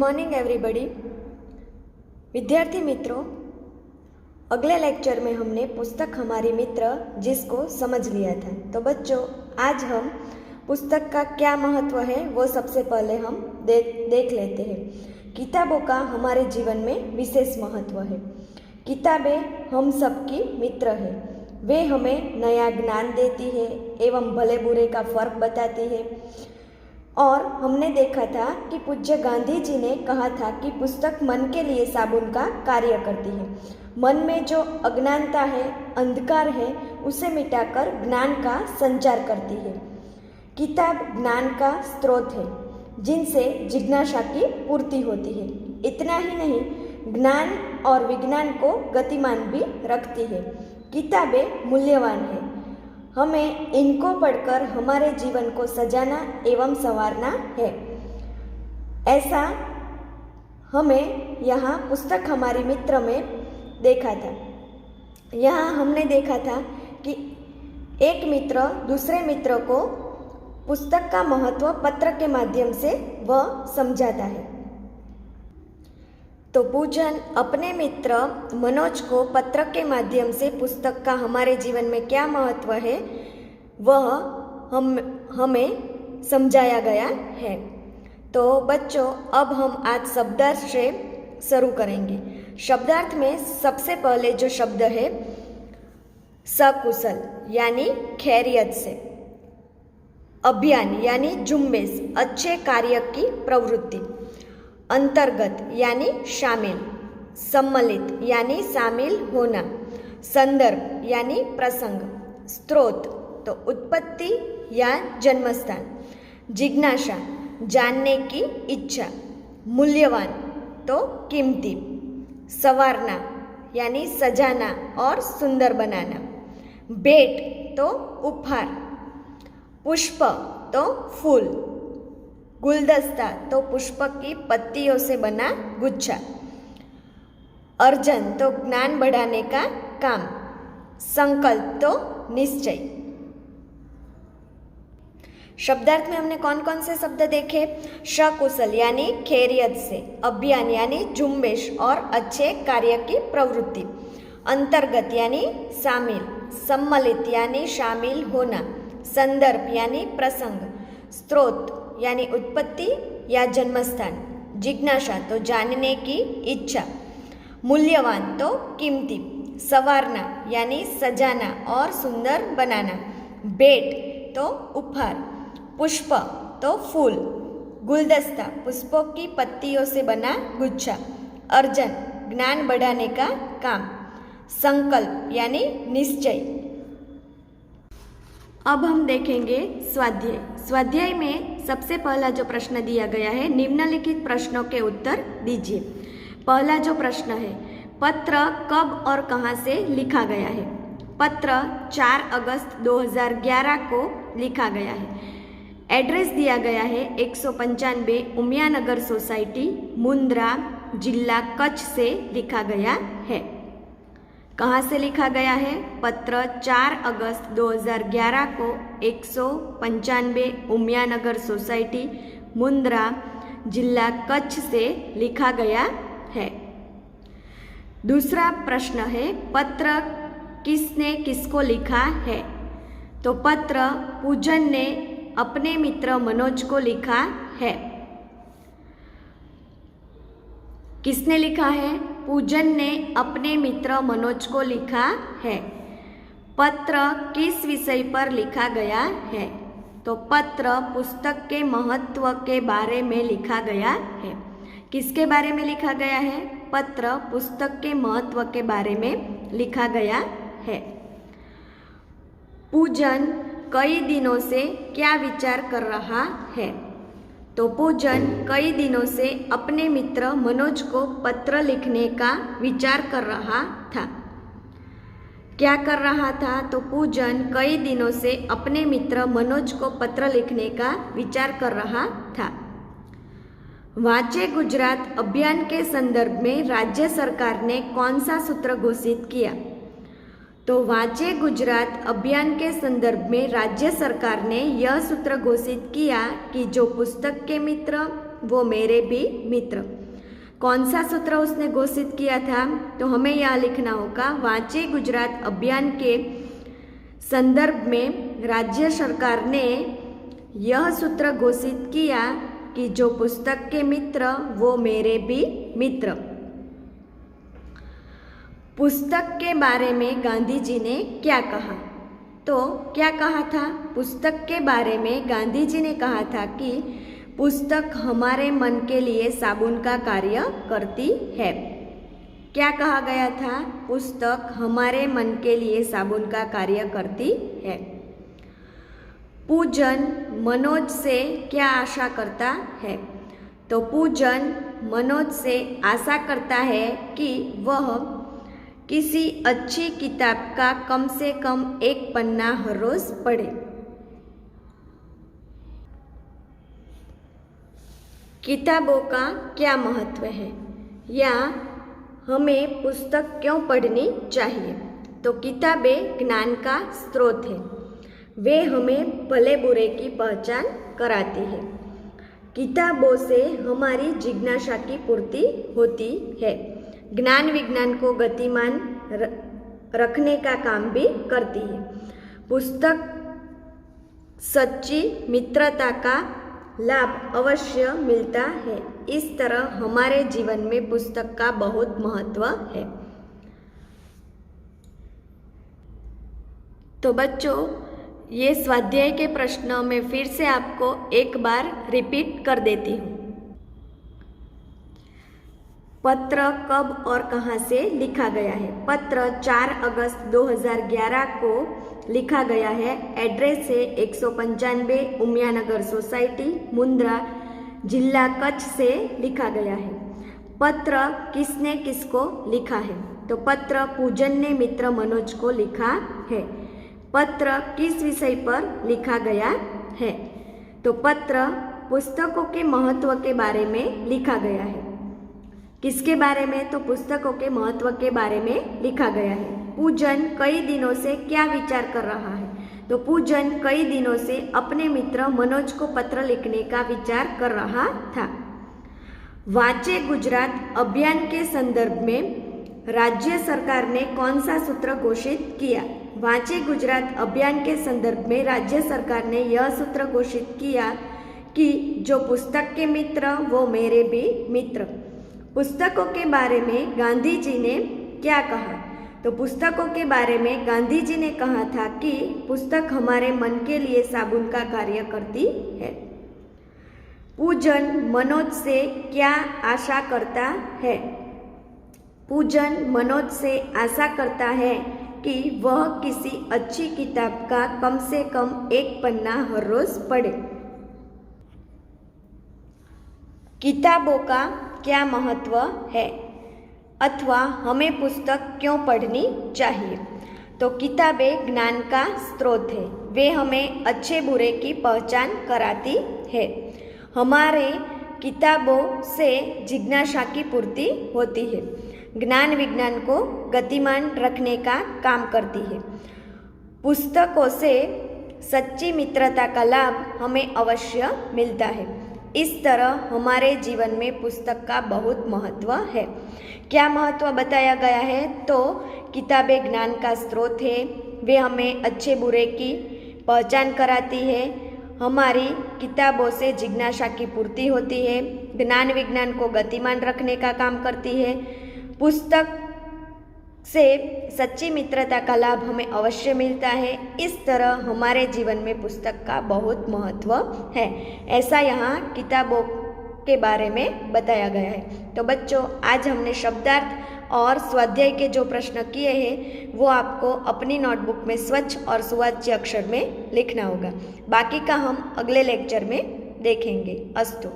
Morning everybody. विद्यार्थी मित्रों, अगले लेक्चर में हमने पुस्तक हमारी मित्र जिसको समझ लिया था। तो बच्चों, आज हम पुस्तक का क्या महत्व है वो सबसे पहले हम देख लेते हैं। किताबों का हमारे जीवन में विशेष महत्व है। किताबें हम सबकी मित्र है। वे हमें नया ज्ञान देती है एवं भले बुरे का फर्क बताती है। और हमने देखा था कि पूज्य गांधी जी ने कहा था कि पुस्तक मन के लिए साबुन का कार्य करती है। मन में जो अज्ञानता है, अंधकार है, उसे मिटाकर ज्ञान का संचार करती है। किताब ज्ञान का स्रोत है जिनसे जिज्ञासा की पूर्ति होती है। इतना ही नहीं, ज्ञान और विज्ञान को गतिमान भी रखती है। किताबें मूल्यवान है। हमें इनको पढ़कर हमारे जीवन को सजाना एवं संवारना है। ऐसा हमें यहाँ पुस्तक हमारी मित्र में देखा था। यहाँ हमने देखा था कि एक मित्र दूसरे मित्र को पुस्तक का महत्व पत्र के माध्यम से वह समझाता है। तो पूजन अपने मित्र मनोज को पत्र के माध्यम से पुस्तक का हमारे जीवन में क्या महत्व है वह हमें समझाया गया है। तो बच्चों, अब हम आज शब्दार्थ से शुरू करेंगे। शब्दार्थ में सबसे पहले जो शब्द है सकुशल यानी खैरियत से, अभियान यानी झुंबेश, अच्छे कार्य की प्रवृत्ति, अंतर्गत यानी शामिल, सम्मिलित यानी शामिल होना, संदर्भ यानी प्रसंग, स्रोत तो उत्पत्ति या जन्मस्थान, जिज्ञासा जानने की इच्छा, मूल्यवान तो कीमती, संवारना यानी सजाना और सुंदर बनाना, भेंट तो उपहार, पुष्प तो फूल, गुलदस्ता तो पुष्प की पत्तियों से बना गुच्छा, अर्जन तो ज्ञान बढ़ाने का काम, संकल्प तो निश्चय। शब्दार्थ में हमने कौन कौन से शब्द देखे? सकुशल यानी खैरियत से, अभियान यानी झुंबेश और अच्छे कार्य की प्रवृत्ति, अंतर्गत यानी शामिल, सम्मिलित यानी शामिल होना, संदर्भ यानी प्रसंग, स्रोत यानी उत्पत्ति या जन्मस्थान, जिज्ञासा तो जानने की इच्छा, मूल्यवान तो कीमती, संवारना यानी सजाना और सुंदर बनाना, भेंट तो उपहार, पुष्प तो फूल, गुलदस्ता पुष्पों की पत्तियों से बना गुच्छा, अर्जन ज्ञान बढ़ाने का काम, संकल्प यानी निश्चय। अब हम देखेंगे स्वाध्याय। स्वाध्याय में सबसे पहला जो प्रश्न दिया गया है, निम्नलिखित प्रश्नों के उत्तर दीजिए। पहला जो प्रश्न है, पत्र कब और कहाँ से लिखा गया है? पत्र 4 अगस्त 2011 को लिखा गया है। एड्रेस दिया गया है 195 उमियानगर सोसाइटी, मुंद्रा, जिला कच्छ से लिखा गया है। कहाँ से लिखा गया है? पत्र 4 अगस्त 2011 को 195 उमियानगर सोसाइटी, मुंद्रा, जिला कच्छ से लिखा गया है। दूसरा प्रश्न है, पत्र किसने किसको लिखा है? तो पत्र पूजन ने अपने मित्र मनोज को लिखा है। किसने लिखा है? पूजन ने अपने मित्र मनोज को लिखा है। पत्र किस विषय पर लिखा गया है? तो पत्र पुस्तक के महत्व के बारे में लिखा गया है। किसके बारे में लिखा गया है? पत्र पुस्तक के महत्व के बारे में लिखा गया है। पूजन कई दिनों से क्या विचार कर रहा है? तो पूजन कई दिनों से अपने मित्र मनोज को पत्र लिखने का विचार कर रहा था। क्या कर रहा था? तो पूजन कई दिनों से अपने मित्र मनोज को पत्र लिखने का विचार कर रहा था। वांचे गुजरात अभियान के संदर्भ में राज्य सरकार ने कौन सा सूत्र घोषित किया? तो वांचे गुजरात अभियान के संदर्भ में राज्य सरकार ने यह सूत्र घोषित किया कि जो पुस्तक के मित्र वो मेरे भी मित्र। कौन सा सूत्र उसने घोषित किया था? तो हमें यह लिखना होगा, वांचे गुजरात अभियान के संदर्भ में राज्य सरकार ने यह सूत्र घोषित किया कि जो पुस्तक के मित्र वो मेरे भी मित्र। पुस्तक के बारे में गांधी जी ने क्या कहा? तो क्या कहा था? पुस्तक के बारे में गांधी जी ने कहा था कि पुस्तक हमारे मन के लिए साबुन का कार्य करती है। क्या कहा गया था? पुस्तक हमारे मन के लिए साबुन का कार्य करती है। पूजन मनोज से क्या आशा करता है? तो पूजन मनोज से आशा करता है कि वह किसी अच्छी किताब का कम से कम एक पन्ना हर रोज पढ़े। किताबों का क्या महत्व है या हमें पुस्तक क्यों पढ़नी चाहिए? तो किताबें ज्ञान का स्रोत है। वे हमें भले बुरे की पहचान कराती है। किताबों से हमारी जिज्ञासा की पूर्ति होती है। ज्ञान विज्ञान को गतिमान रखने का काम भी करती है। पुस्तक सच्ची मित्रता का लाभ अवश्य मिलता है। इस तरह हमारे जीवन में पुस्तक का बहुत महत्व है। तो बच्चों, ये स्वाध्याय के प्रश्न मैं फिर से आपको एक बार रिपीट कर देती हूँ। पत्र कब और कहाँ से लिखा गया है? पत्र 4 अगस्त 2011 को लिखा गया है। एड्रेस है 195 उमियानगर सोसाइटी, मुंद्रा, जिला कच्छ से लिखा गया है। पत्र किसने किसको लिखा है? तो पत्र पूजन ने मित्र मनोज को लिखा है। पत्र किस विषय पर लिखा गया है? तो पत्र पुस्तकों के महत्व के बारे में लिखा गया है। किसके बारे में? तो पुस्तकों के महत्व के बारे में लिखा गया है। पूजन कई दिनों से क्या विचार कर रहा है? तो पूजन कई दिनों से अपने मित्र मनोज को पत्र लिखने का विचार कर रहा था। वांचे गुजरात अभियान के संदर्भ में राज्य सरकार ने कौन सा सूत्र घोषित किया? वांचे गुजरात अभियान के संदर्भ में राज्य सरकार ने यह सूत्र घोषित किया कि जो पुस्तक के मित्र वो मेरे भी मित्र। पुस्तकों के बारे में गांधी जी ने क्या कहा? तो पुस्तकों के बारे में गांधी जी ने कहा था कि पुस्तक हमारे मन के लिए साबुन का कार्य करती है। पूजन मनोज से क्या आशा करता है? पूजन मनोज से आशा करता है कि वह किसी अच्छी किताब का कम से कम एक पन्ना हर रोज पढ़े। किताबों का क्या महत्व है अथवा हमें पुस्तक क्यों पढ़नी चाहिए? तो किताबें ज्ञान का स्रोत है। वे हमें अच्छे बुरे की पहचान कराती है। हमारे किताबों से जिज्ञासा की पूर्ति होती है। ज्ञान विज्ञान को गतिमान रखने का काम करती है। पुस्तकों से सच्ची मित्रता का लाभ हमें अवश्य मिलता है। इस तरह हमारे जीवन में पुस्तक का बहुत महत्व है। क्या महत्व बताया गया है? तो किताबें ज्ञान का स्रोत है। वे हमें अच्छे बुरे की पहचान कराती है। हमारी किताबों से जिज्ञासा की पूर्ति होती है। ज्ञान विज्ञान को गतिमान रखने का काम करती है। पुस्तक से सच्ची मित्रता का लाभ हमें अवश्य मिलता है। इस तरह हमारे जीवन में पुस्तक का बहुत महत्व है। ऐसा यहाँ किताबों के बारे में बताया गया है। तो बच्चों, आज हमने शब्दार्थ और स्वाध्याय के जो प्रश्न किए हैं वो आपको अपनी नोटबुक में स्वच्छ और सुवाच्य अक्षर में लिखना होगा। बाकी का हम अगले लेक्चर में देखेंगे। अस्तु।